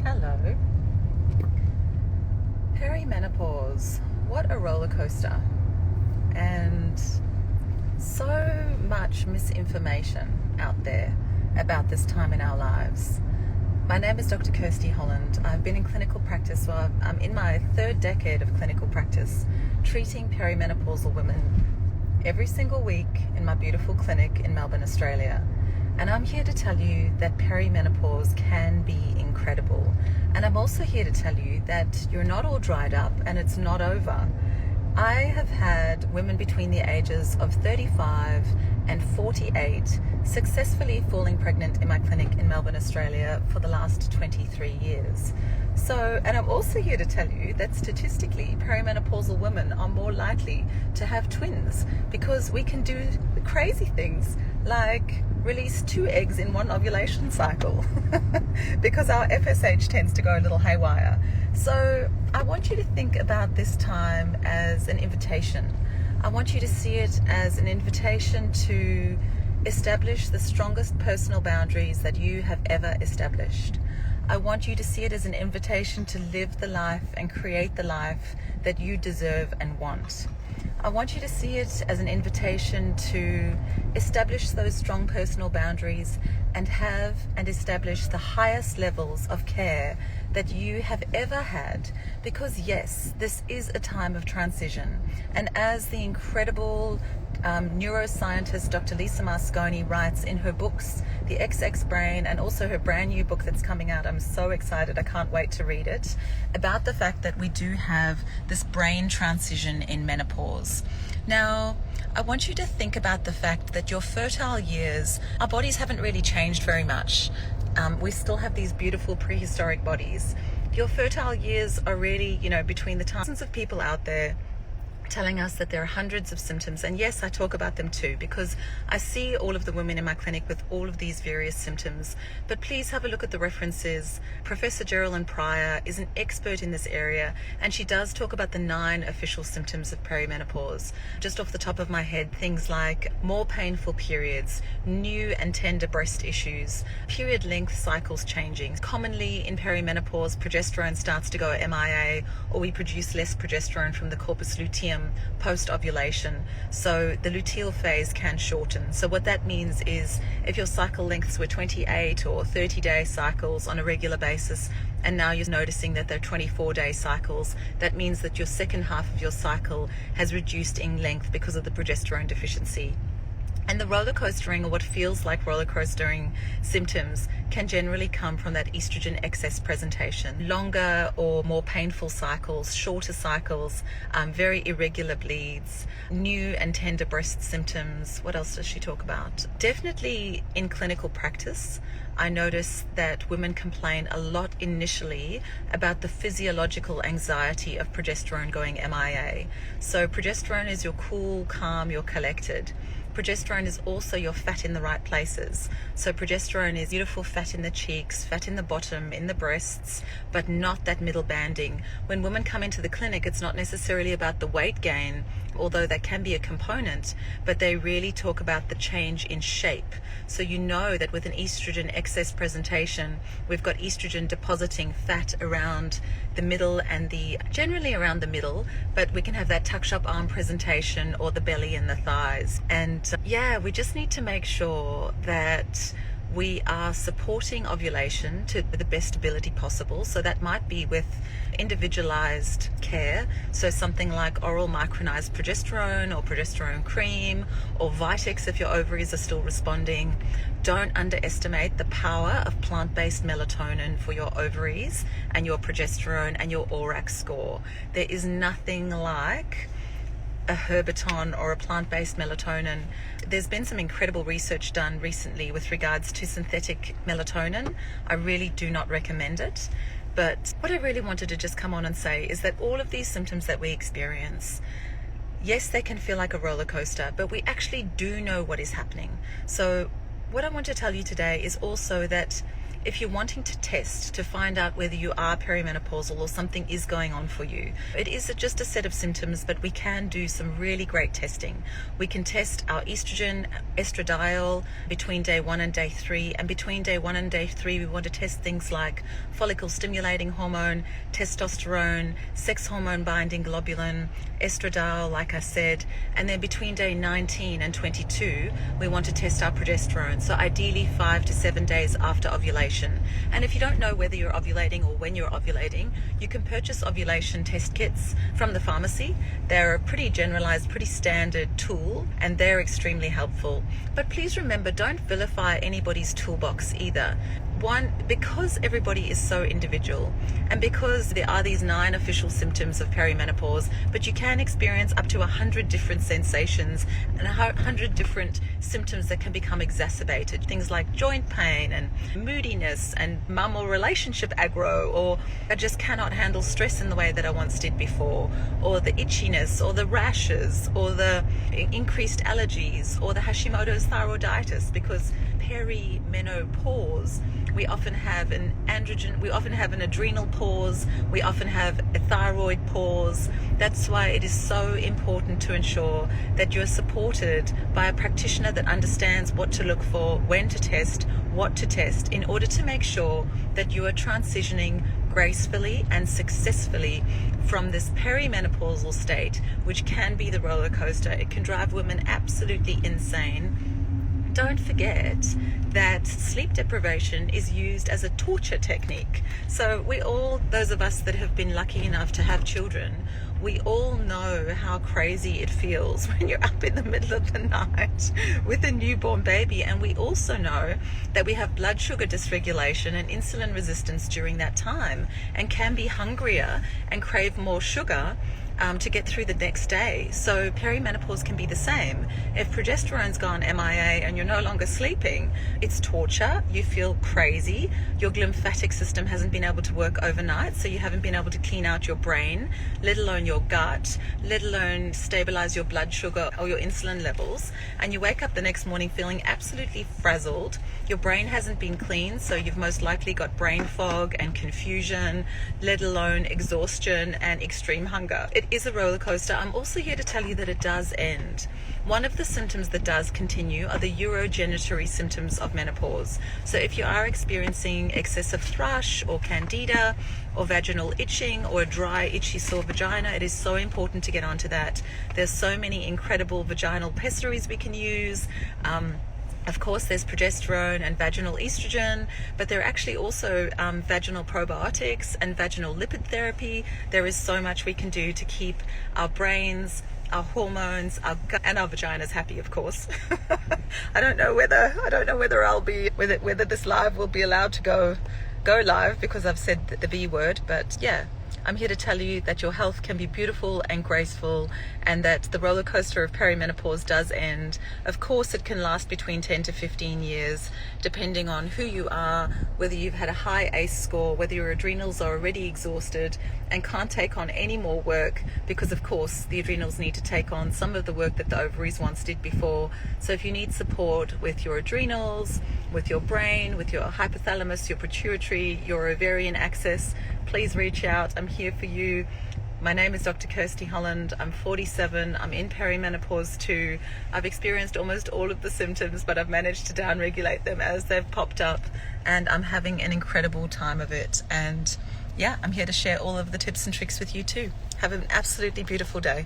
Hello. Perimenopause. What a roller coaster. And so much misinformation out there about this time in our lives. My name is Dr. Kirstey Holland. I've been in clinical practice, well, I'm in my third decade of clinical practice, treating perimenopausal women every single week in my beautiful clinic in Melbourne, Australia. And I'm here to tell you that perimenopause can be incredible. And I'm also here to tell you that you're not all dried up and it's not over. I have had women between the ages of 35 and 48 successfully falling pregnant in my clinic in Melbourne, Australia for the last 23 years. And I'm also here to tell you that statistically, perimenopausal women are more likely to have twins because we can do crazy things like release 2 eggs in one ovulation cycle because our FSH tends to go a little haywire. So I want you to think about this time as an invitation. I want you to see it as an invitation to establish the strongest personal boundaries that you have ever established. I want you to see it as an invitation to live the life and create the life that you deserve and want. I want you to see it as an invitation to establish those strong personal boundaries and have and establish the highest levels of care that you have ever had, because yes, this is a time of transition. And as the incredible neuroscientist Dr. Lisa Masconi writes in her books, The XX Brain, and also her brand new book that's coming out, I'm so excited, I can't wait to read it, about the fact that we do have this brain transition in menopause. Now, I want you to think about the fact that your fertile years, our bodies haven't really changed very much. We still have these beautiful prehistoric bodies. Your fertile years are really, between the thousands of people out there telling us that there are hundreds of symptoms. And yes, I talk about them too, because I see all of the women in my clinic with all of these various symptoms. But please have a look at the references. Professor Geraldine Pryor is an expert in this area, and she does talk about the 9 official symptoms of perimenopause. Just off the top of my head, things like more painful periods, new and tender breast issues, period length cycles changing. Commonly in perimenopause, progesterone starts to go MIA, or we produce less progesterone from the corpus luteum post-ovulation, so the luteal phase can shorten. So what that means is if your cycle lengths were 28 or 30-day cycles on a regular basis, and now you're noticing that they're 24-day cycles, that means that your second half of your cycle has reduced in length because of the progesterone deficiency. And the roller coastering, or what feels like roller coastering symptoms, can generally come from that estrogen excess presentation. Longer or more painful cycles, shorter cycles, very irregular bleeds, new and tender breast symptoms. What else does she talk about? Definitely in clinical practice, I notice that women complain a lot initially about the physiological anxiety of progesterone going MIA. So progesterone is your cool, calm, you're collected. Progesterone is also your fat in the right places. So progesterone is beautiful fat in the cheeks, fat in the bottom, in the breasts, but not that middle banding. When women come into the clinic, it's not necessarily about the weight gain, although that can be a component, but they really talk about the change in shape. So you know that with an estrogen excess presentation, we've got estrogen depositing fat around the middle and generally around the middle, but we can have that tucked up arm presentation or the belly and the thighs. And we just need to make sure that we are supporting ovulation to the best ability possible. So that might be with individualized care. So something like oral micronized progesterone or progesterone cream, or Vitex if your ovaries are still responding. Don't underestimate the power of plant-based melatonin for your ovaries and your progesterone and your ORAC score. There is nothing like a herbaton or a plant-based melatonin. There's been some incredible research done recently with regards to synthetic melatonin. I really do not recommend it. But what I really wanted to just come on and say is that all of these symptoms that we experience, yes, they can feel like a roller coaster, but we actually do know what is happening. So what I want to tell you today is also that if you're wanting to test to find out whether you are perimenopausal or something is going on for you. It is just a set of symptoms, but we can do some really great testing. We can test our estrogen, estradiol between day 1 and day 3, and between day 1 and day 3 we want to test things like follicle stimulating hormone, testosterone, sex hormone binding globulin, estradiol, like I said, and then between day 19 and 22 we want to test our progesterone, so ideally 5 to 7 days after ovulation. And if you don't know whether you're ovulating or when you're ovulating, you can purchase ovulation test kits from the pharmacy. They're a pretty generalized, pretty standard tool, and they're extremely helpful. But please remember, don't vilify anybody's toolbox either. One, because everybody is so individual, and because there are these 9 official symptoms of perimenopause, but you can experience up to 100 different sensations and 100 different symptoms that can become exacerbated. Things like joint pain and moodiness and mum or relationship aggro, or I just cannot handle stress in the way that I once did before, or the itchiness, or the rashes, or the increased allergies, or the Hashimoto's thyroiditis. Because perimenopause, we often have an androgen, we often have an adrenal pause, we often have a thyroid pause. That's why it is so important to ensure that you're supported by a practitioner that understands what to look for, when to test, what to test, in order to make sure that you are transitioning gracefully and successfully from this perimenopausal state, which can be the roller coaster. It can drive women absolutely insane. Don't forget that sleep deprivation is used as a torture technique. So we all, those of us that have been lucky enough to have children, we all know how crazy it feels when you're up in the middle of the night with a newborn baby. And we also know that we have blood sugar dysregulation and insulin resistance during that time, and can be hungrier and crave more sugar to get through the next day. So perimenopause can be the same. If progesterone's gone MIA and you're no longer sleeping, it's torture. You feel crazy. Your lymphatic system hasn't been able to work overnight, so you haven't been able to clean out your brain, let alone your gut, let alone stabilize your blood sugar or your insulin levels. And you wake up the next morning feeling absolutely frazzled. Your brain hasn't been cleaned, so you've most likely got brain fog and confusion, let alone exhaustion and extreme hunger. It is a roller coaster. I'm also here to tell you that it does end. One of the symptoms that does continue are the urogenitory symptoms of menopause. So if you are experiencing excessive thrush or candida or vaginal itching or a dry, itchy, sore vagina, it is so important to get onto that. There's so many incredible vaginal pessaries we can use. Of course, there's progesterone and vaginal estrogen, but there are actually also vaginal probiotics and vaginal lipid therapy. There is so much we can do to keep our brains, our hormones, our gut, and our vaginas happy, of course. I don't know whether whether this live will be allowed to go live because I've said the B word, but yeah. I'm here to tell you that your health can be beautiful and graceful, and that the roller coaster of perimenopause does end. Of course, it can last between 10 to 15 years, depending on who you are, whether you've had a high ACE score, whether your adrenals are already exhausted and can't take on any more work, because of course the adrenals need to take on some of the work that the ovaries once did before. So if you need support with your adrenals, with your brain, with your hypothalamus, your pituitary, your ovarian axis, please reach out. I'm here for you. My name is Dr. Kirstey Holland. I'm 47. I'm in perimenopause too. I've experienced almost all of the symptoms, but I've managed to downregulate them as they've popped up, and I'm having an incredible time of it. And yeah, I'm here to share all of the tips and tricks with you too. Have an absolutely beautiful day.